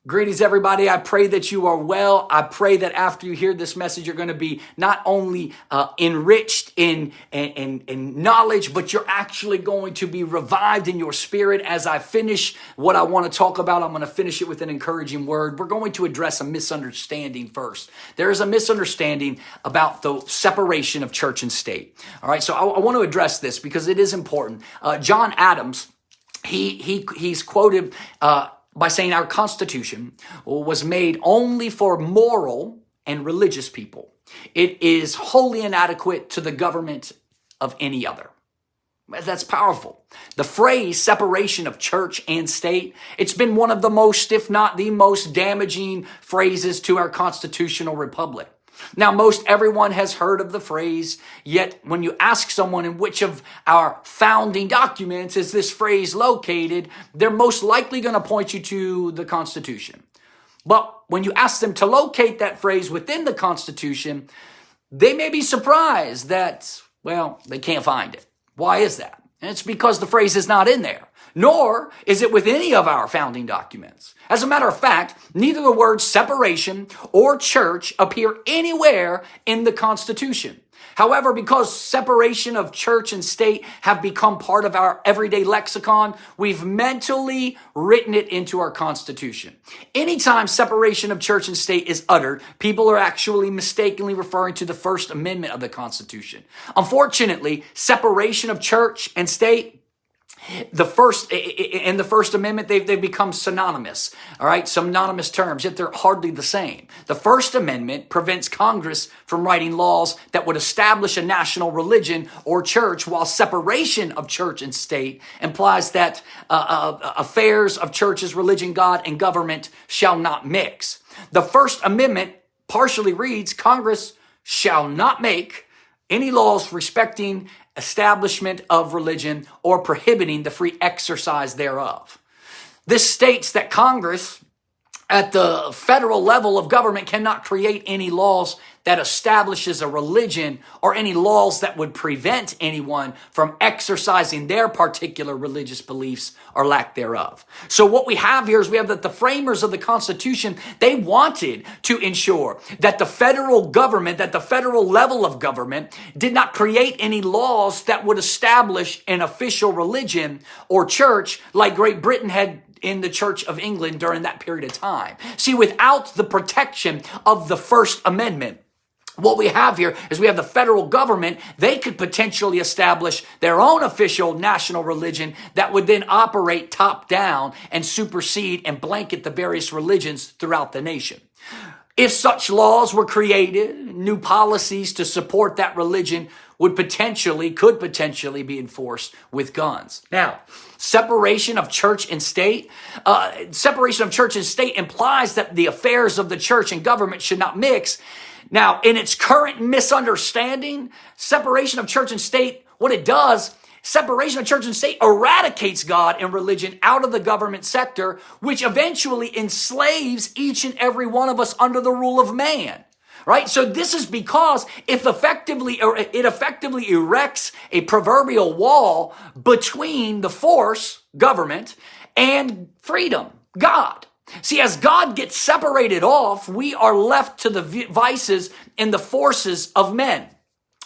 Greetings, everybody. I pray that you are well. I pray that after you hear this message, you're going to be not only enriched in knowledge, but you're actually going to be revived in your spirit. As I finish what I want to talk about, I'm going to finish it with an encouraging word. We're going to address a misunderstanding first. There is a misunderstanding about the separation of church and state. All right, so I want to address this because it is important. John Adams, he's quoted by saying our Constitution was made only for moral and religious people. It is wholly inadequate to the government of any other. That's powerful. The phrase separation of church and state, it's been one of the most, if not the most damaging phrases to our constitutional republic. Now, most everyone has heard of the phrase, yet when you ask someone in which of our founding documents is this phrase located, they're most likely going to point you to the Constitution. But when you ask them to locate that phrase within the Constitution, they may be surprised that, well, they can't find it. Why is that? And it's because the phrase is not in there, nor is it with any of our founding documents. As a matter of fact, neither the words separation or church appear anywhere in the Constitution. However, because separation of church and state have become part of our everyday lexicon, we've mentally written it into our Constitution. Anytime separation of church and state is uttered, people are actually mistakenly referring to the First Amendment of the Constitution. Unfortunately, separation of church and state, in the First Amendment, they've become synonymous, all right, synonymous terms, yet they're hardly the same. The First Amendment prevents Congress from writing laws that would establish a national religion or church, while separation of church and state implies that affairs of churches, religion, God, and government shall not mix. The First Amendment partially reads, Congress shall not make any laws respecting establishment of religion or prohibiting the free exercise thereof. This states that Congress at the federal level of government cannot create any laws that establishes a religion or any laws that would prevent anyone from exercising their particular religious beliefs or lack thereof. So what we have here is we have that the framers of the Constitution, they wanted to ensure that the federal government, that the federal level of government did not create any laws that would establish an official religion or church like Great Britain had in the Church of England during that period of time. See, without the protection of the First Amendment, what we have here is we have the federal government. They could potentially establish their own official national religion that would then operate top down and supersede and blanket the various religions throughout the nation. If such laws were created, new policies to support that religion could potentially be enforced with guns. Now, separation of church and state implies that the affairs of the church and government should not mix. Now, in its current misunderstanding, separation of church and state, what it does, separation of church and state eradicates God and religion out of the government sector, which eventually enslaves each and every one of us under the rule of man. Right? So this is because it effectively erects a proverbial wall between the force, government, and freedom, God. See, as God gets separated off, we are left to the vices and the forces of men.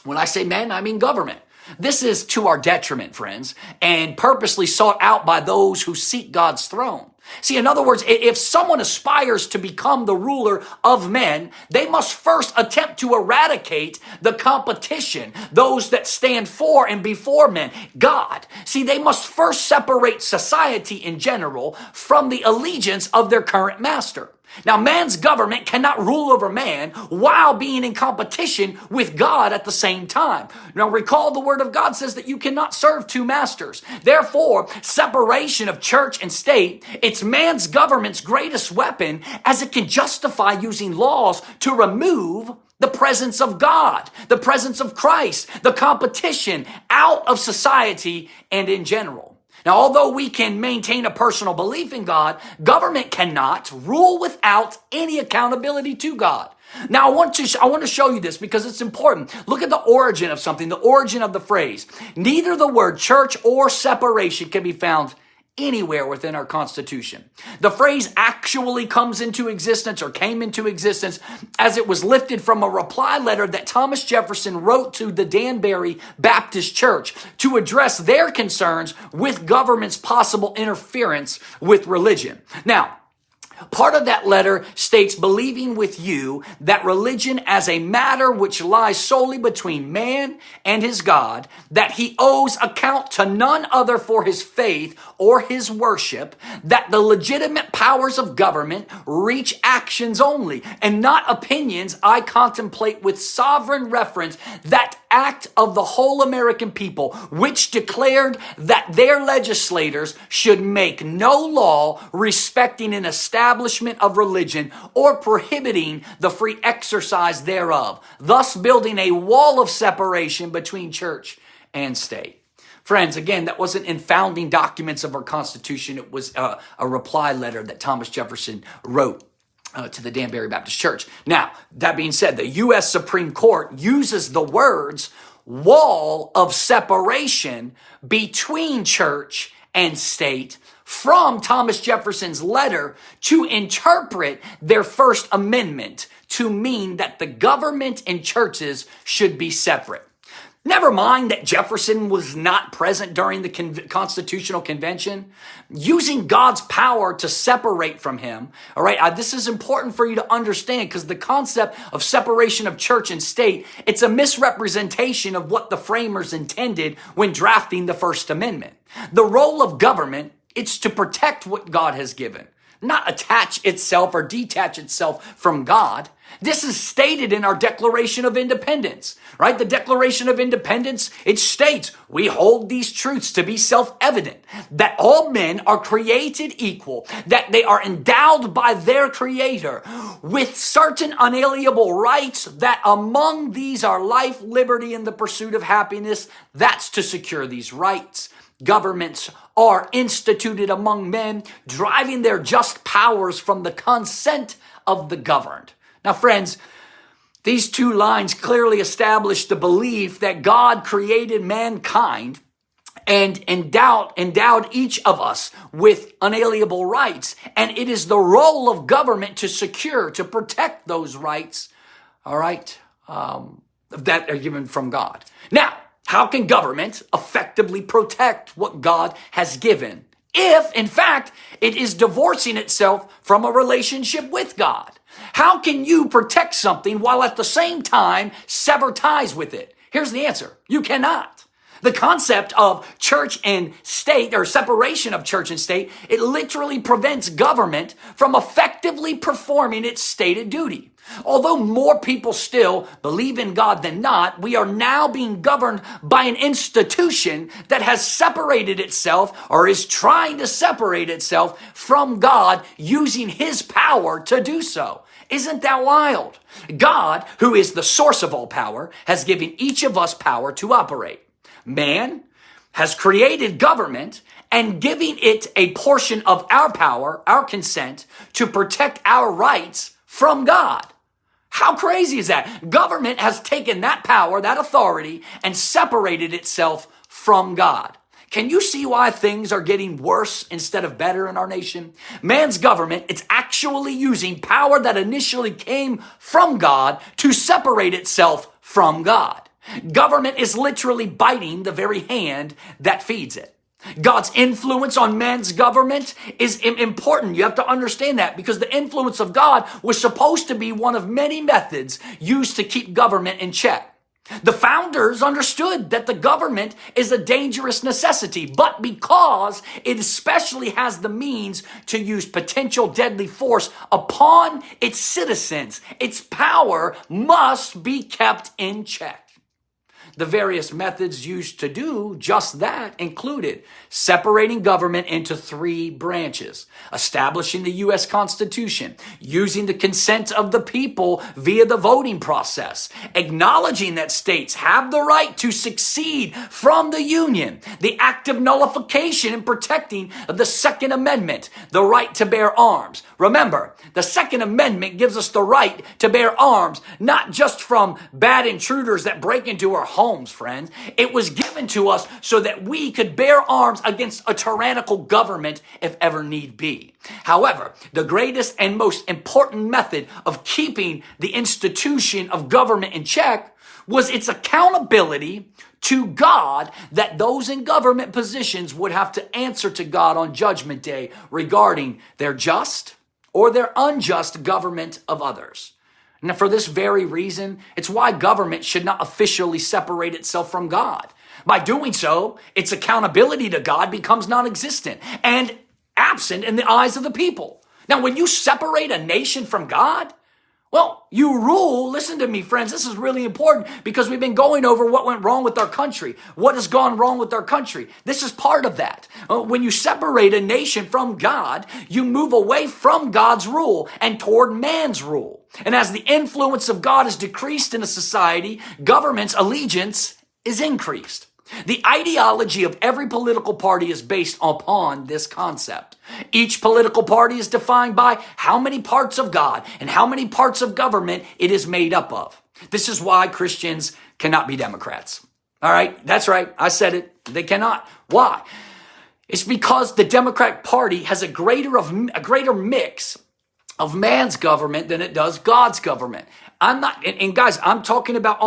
When I say men, I mean government. This is to our detriment, friends, and purposely sought out by those who seek God's throne. See, in other words, if someone aspires to become the ruler of men, they must first attempt to eradicate the competition, those that stand for and before men, God. See, they must first separate society in general from the allegiance of their current master. Now, man's government cannot rule over man while being in competition with God at the same time. Now, recall the word of God says that you cannot serve two masters. Therefore, separation of church and state, it's man's government's greatest weapon, as it can justify using laws to remove the presence of God, the presence of Christ, the competition out of society and in general. Now, although we can maintain a personal belief in God, government cannot rule without any accountability to God. Now, I want to show you this because it's important. Look at the origin of something, the origin of the phrase. Neither the word church or separation can be found anywhere within our Constitution. The phrase actually comes into existence or came into existence as it was lifted from a reply letter that Thomas Jefferson wrote to the Danbury Baptist Church to address their concerns with government's possible interference with religion. Now, part of that letter states, believing with you that religion as a matter which lies solely between man and his God, that he owes account to none other for his faith or his worship, that the legitimate powers of government reach actions only and not opinions I contemplate with sovereign reference, that act of the whole American people, which declared that their legislators should make no law respecting an establishment of religion or prohibiting the free exercise thereof, thus building a wall of separation between church and state. Friends, again, that wasn't in founding documents of our Constitution. It was a reply letter that Thomas Jefferson wrote to the Danbury Baptist Church. Now, that being said, the U.S. Supreme Court uses the words wall of separation between church and state from Thomas Jefferson's letter to interpret their First Amendment to mean that the government and churches should be separate. Never mind that Jefferson was not present during the Constitutional Convention, using God's power to separate from him. All right, this is important for you to understand because the concept of separation of church and state, it's a misrepresentation of what the framers intended when drafting the First Amendment. The role of government, it's to protect what God has given, not attach itself or detach itself from God. This is stated in our Declaration of Independence, right? The Declaration of Independence, it states, we hold these truths to be self-evident, that all men are created equal, that they are endowed by their Creator with certain unalienable rights, that among these are life, liberty, and the pursuit of happiness. That's to secure these rights. Governments are instituted among men, driving their just powers from the consent of the governed. Now, friends, these two lines clearly establish the belief that God created mankind and endowed each of us with unalienable rights. And it is the role of government to secure, to protect those rights, all right, that are given from God. Now, how can government effectively protect what God has given if, in fact, it is divorcing itself from a relationship with God? How can you protect something while at the same time sever ties with it? Here's the answer. You cannot. The concept of church and state, or separation of church and state, it literally prevents government from effectively performing its stated duty. Although more people still believe in God than not, we are now being governed by an institution that has separated itself or is trying to separate itself from God using his power to do so. Isn't that wild? God, who is the source of all power, has given each of us power to operate. Man has created government and giving it a portion of our power, our consent, to protect our rights from God. How crazy is that? Government has taken that power, that authority, and separated itself from God. Can you see why things are getting worse instead of better in our nation? Man's government, it's actually using power that initially came from God to separate itself from God. Government is literally biting the very hand that feeds it. God's influence on man's government is important. You have to understand that because the influence of God was supposed to be one of many methods used to keep government in check. The founders understood that the government is a dangerous necessity, but because it especially has the means to use potential deadly force upon its citizens, its power must be kept in check. The various methods used to do just that included separating government into three branches, establishing the U.S. Constitution, using the consent of the people via the voting process, acknowledging that states have the right to secede from the Union, the active nullification and protecting of the Second Amendment, the right to bear arms. Remember, the Second Amendment gives us the right to bear arms, not just from bad intruders that break into our home homes, friends. It was given to us so that we could bear arms against a tyrannical government if ever need be. However, the greatest and most important method of keeping the institution of government in check was its accountability to God, that those in government positions would have to answer to God on Judgment Day regarding their just or their unjust government of others. Now, for this very reason, it's why government should not officially separate itself from God. By doing so, its accountability to God becomes non-existent and absent in the eyes of the people. Now, when you separate a nation from God, well, you rule. Listen to me, friends. This is really important because we've been going over what went wrong with our country. What has gone wrong with our country? This is part of that. When you separate a nation from God, you move away from God's rule and toward man's rule. And as the influence of God is decreased in a society, government's allegiance is increased. The ideology of every political party is based upon this concept. Each political party is defined by how many parts of God and how many parts of government it is made up of. This is why Christians cannot be Democrats. All right, that's right. I said it. They cannot. Why? It's because the Democratic Party has a greater mix of man's government than it does God's government. I'm not, and guys, I'm talking about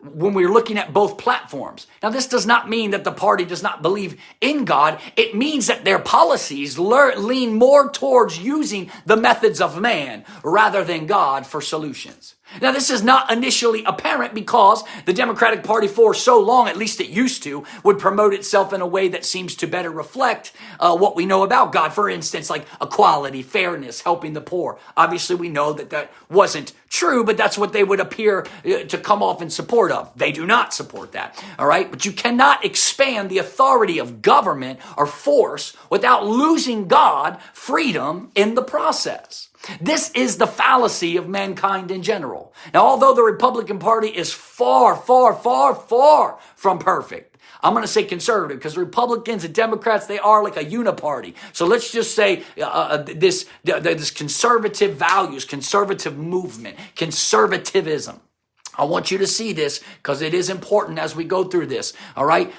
when we're looking at both platforms. Now, this does not mean that the party does not believe in God. It means that their policies lean more towards using the methods of man rather than God for solutions. Now, this is not initially apparent because the Democratic Party for so long, at least it used to, would promote itself in a way that seems to better reflect what we know about God. For instance, like equality, fairness, helping the poor. Obviously, we know that that wasn't true, but that's what they would appear to come off in support of. They do not support that, all right? But you cannot expand the authority of government or force without losing God, freedom in the process. This is the fallacy of mankind in general. Now, although the Republican Party is far, far, far, far from perfect, I'm going to say conservative because Republicans and Democrats, they are like a uniparty. So let's just say this conservative values, conservative movement, conservatism. I want you to see this because it is important as we go through this, all right?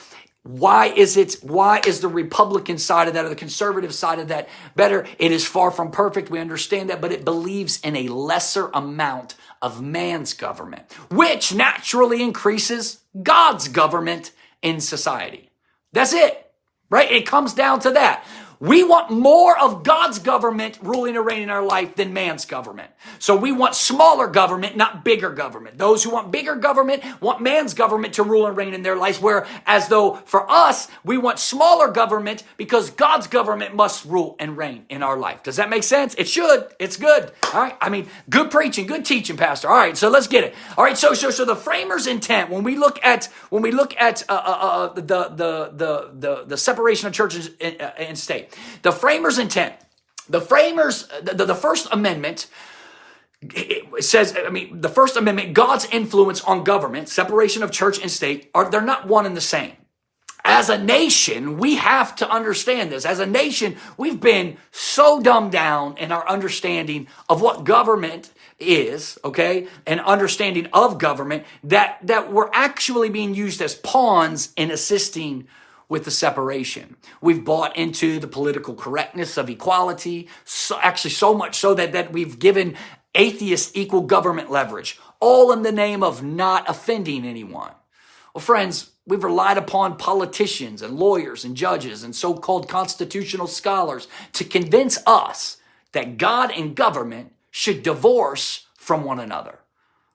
Why is the Republican side of that or the conservative side of that better? It is far from perfect. We understand that, but it believes in a lesser amount of man's government, which naturally increases God's government in society. That's it, right? It comes down to that. We want more of God's government ruling and reigning in our life than man's government. So we want smaller government, not bigger government. Those who want bigger government want man's government to rule and reign in their lives, whereas though for us, we want smaller government because God's government must rule and reign in our life. Does that make sense? It should. It's good. All right. I mean, good preaching, good teaching, Pastor. All right. So let's get it. All right. So the framers' intent when we look at the separation of church and state. The framers' intent, the First Amendment, it says, the First Amendment, God's influence on government, separation of church and state, they're not one and the same. As a nation, we have to understand this. As a nation, we've been so dumbed down in our understanding of what government is, okay, and understanding of government that we're actually being used as pawns in assisting with the separation. We've bought into the political correctness of equality, so much so that we've given atheists equal government leverage, all in the name of not offending anyone. Well, friends, we've relied upon politicians and lawyers and judges and so-called constitutional scholars to convince us that God and government should divorce from one another.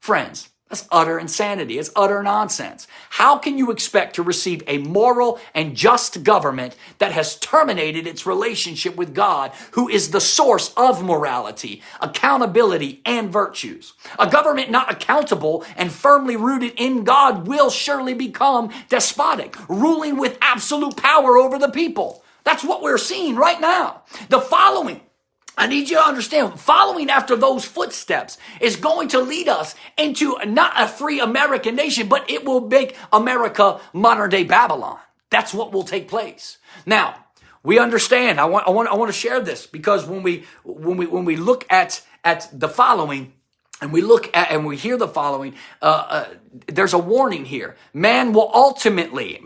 Friends, that's utter insanity. It's utter nonsense. How can you expect to receive a moral and just government that has terminated its relationship with God, who is the source of morality, accountability, and virtues? A government not accountable and firmly rooted in God will surely become despotic, ruling with absolute power over the people. That's what we're seeing right now. I need you to understand, following after those footsteps is going to lead us into not a free American nation, but it will make America modern day Babylon. That's what will take place. Now, we understand. I want to share this because when we look at the following, and we look at and we hear the following, there's a warning here. Man will ultimately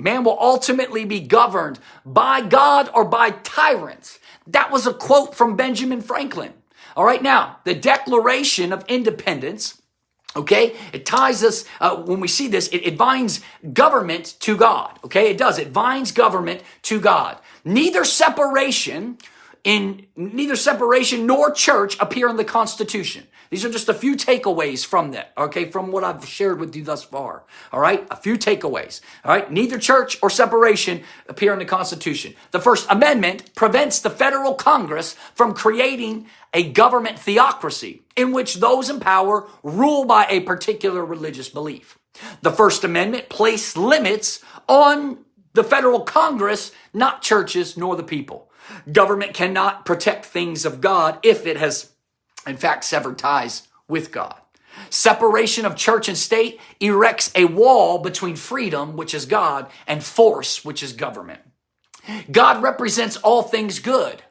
be governed by God or by tyrants. That was a quote from Benjamin Franklin. All right, now, the Declaration of Independence, okay, it ties us, when we see this, it binds government to God, okay, it does, it binds government to God. Neither separation nor church appear in the Constitution. These are just a few takeaways from that, okay, from what I've shared with you thus far, all right? A few takeaways, all right? Neither church or separation appear in the Constitution. The First Amendment prevents the federal Congress from creating a government theocracy in which those in power rule by a particular religious belief. The First Amendment placed limits on the federal Congress, not churches nor the people. Government cannot protect things of God if it has, in fact, severed ties with God. Separation of church and state erects a wall between freedom, which is God, and force, which is government. God represents all things good.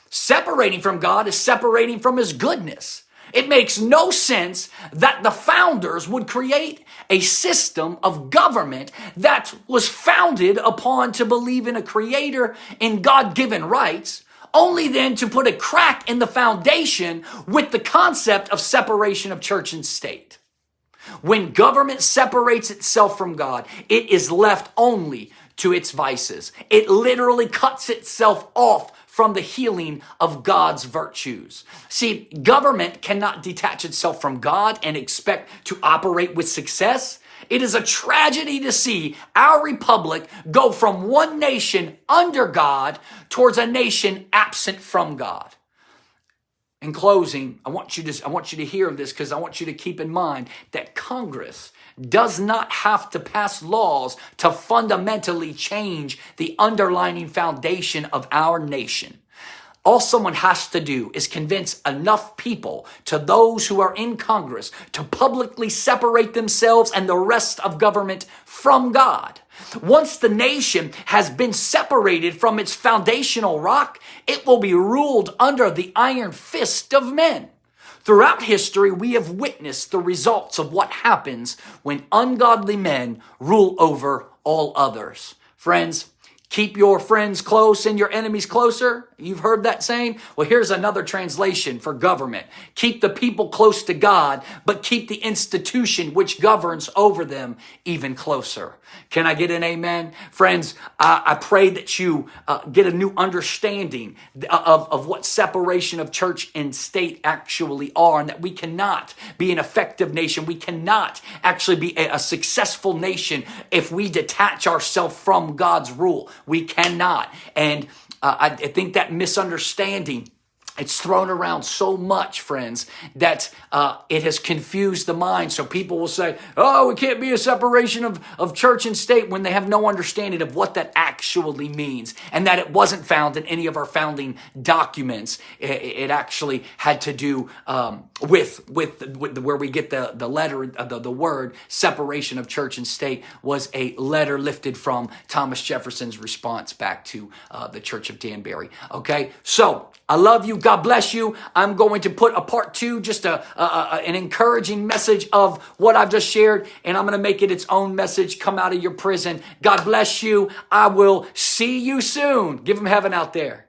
Separating from God is separating from his goodness. It makes no sense that the founders would create a system of government that was founded upon to believe in a creator in God-given rights, only then to put a crack in the foundation with the concept of separation of church and state. When government separates itself from God, it is left only to its vices. It literally cuts itself off from the healing of God's virtues. See, government cannot detach itself from God and expect to operate with success. It is a tragedy to see our republic go from one nation under God towards a nation absent from God. In closing, I want you to hear this because I want you to keep in mind that Congress does not have to pass laws to fundamentally change the underlying foundation of our nation. All someone has to do is convince enough people, to those who are in Congress, to publicly separate themselves and the rest of government from God. Once the nation has been separated from its foundational rock, it will be ruled under the iron fist of men. Throughout history, we have witnessed the results of what happens when ungodly men rule over all others. Friends, keep your friends close and your enemies closer. You've heard that saying? Well, here's another translation for government. Keep the people close to God, but keep the institution which governs over them even closer. Can I get an amen? Friends, I pray that you get a new understanding of what separation of church and state actually are, and that we cannot be an effective nation. We cannot actually be a successful nation if we detach ourselves from God's rule. We cannot. And I think that misunderstanding, it's thrown around so much, friends, that it has confused the mind. So people will say, oh, we can't be a separation of church and state, when they have no understanding of what that actually means, and that it wasn't found in any of our founding documents. It actually had to do with where we get the letter, the word separation of church and state was a letter lifted from Thomas Jefferson's response back to the Church of Danbury. Okay, so I love you. God bless you. I'm going to put a part 2, just an encouraging message of what I've just shared, and I'm going to make it its own message. Come out of your prison. God bless you. I will see you soon. Give them heaven out there.